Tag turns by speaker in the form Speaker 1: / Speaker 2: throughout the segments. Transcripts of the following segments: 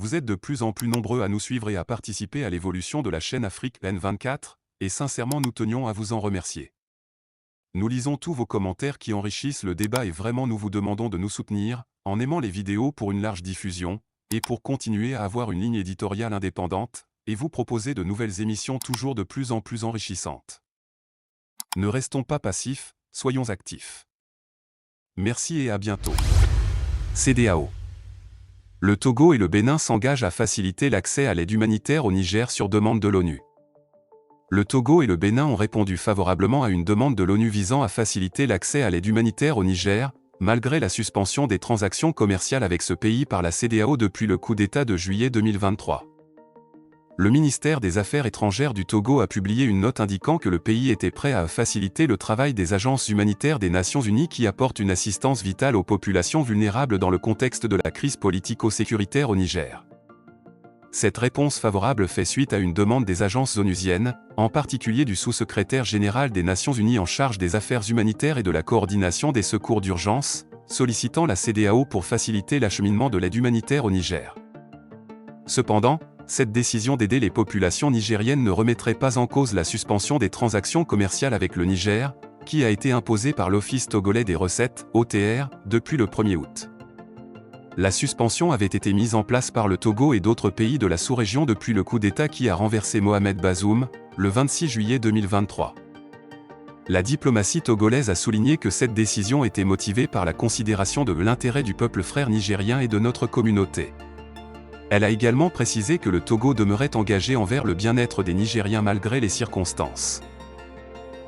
Speaker 1: Vous êtes de plus en plus nombreux à nous suivre et à participer à l'évolution de la chaîne Afrique N24, et sincèrement nous tenions à vous en remercier. Nous lisons tous vos commentaires qui enrichissent le débat et vraiment nous vous demandons de nous soutenir, en aimant les vidéos pour une large diffusion, et pour continuer à avoir une ligne éditoriale indépendante, et vous proposer de nouvelles émissions toujours de plus en plus enrichissantes. Ne restons pas passifs, soyons actifs. Merci et à bientôt. CEDEAO. Le Togo et le Bénin s'engagent à faciliter l'accès à l'aide humanitaire au Niger sur demande de l'ONU. Le Togo et le Bénin ont répondu favorablement à une demande de l'ONU visant à faciliter l'accès à l'aide humanitaire au Niger, malgré la suspension des transactions commerciales avec ce pays par la CEDEAO depuis le coup d'État de juillet 2023. Le ministère des Affaires étrangères du Togo a publié une note indiquant que le pays était prêt à faciliter le travail des agences humanitaires des Nations Unies qui apportent une assistance vitale aux populations vulnérables dans le contexte de la crise politico-sécuritaire au Niger. Cette réponse favorable fait suite à une demande des agences onusiennes, en particulier du sous-secrétaire général des Nations Unies en charge des affaires humanitaires et de la coordination des secours d'urgence, sollicitant la CEDEAO pour faciliter l'acheminement de l'aide humanitaire au Niger. Cependant, cette décision d'aider les populations nigériennes ne remettrait pas en cause la suspension des transactions commerciales avec le Niger, qui a été imposée par l'Office togolais des recettes, OTR, depuis le 1er août. La suspension avait été mise en place par le Togo et d'autres pays de la sous-région depuis le coup d'État qui a renversé Mohamed Bazoum, le 26 juillet 2023. La diplomatie togolaise a souligné que cette décision était motivée par la considération de l'intérêt du peuple frère nigérien et de notre communauté. Elle a également précisé que le Togo demeurait engagé envers le bien-être des Nigériens malgré les circonstances.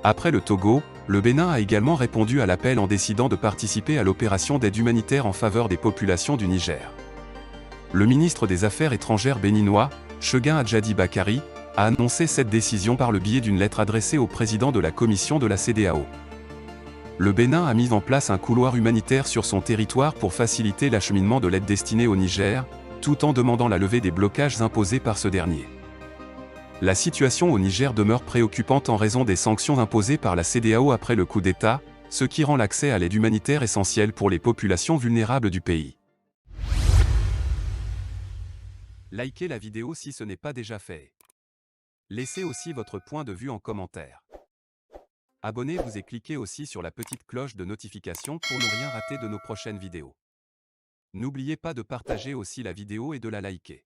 Speaker 1: Après le Togo, le Bénin a également répondu à l'appel en décidant de participer à l'opération d'aide humanitaire en faveur des populations du Niger. Le ministre des Affaires étrangères béninois, Cheguin Adjadi Bakari, a annoncé cette décision par le biais d'une lettre adressée au président de la commission de la CEDEAO. Le Bénin a mis en place un couloir humanitaire sur son territoire pour faciliter l'acheminement de l'aide destinée au Niger, tout en demandant la levée des blocages imposés par ce dernier. La situation au Niger demeure préoccupante en raison des sanctions imposées par la CEDEAO après le coup d'État, ce qui rend l'accès à l'aide humanitaire essentiel pour les populations vulnérables du pays. Likez la vidéo si ce n'est pas déjà fait. Laissez aussi votre point de vue en commentaire. Abonnez-vous et cliquez aussi sur la petite cloche de notification pour ne rien rater de nos prochaines vidéos. N'oubliez pas de partager aussi la vidéo et de la liker.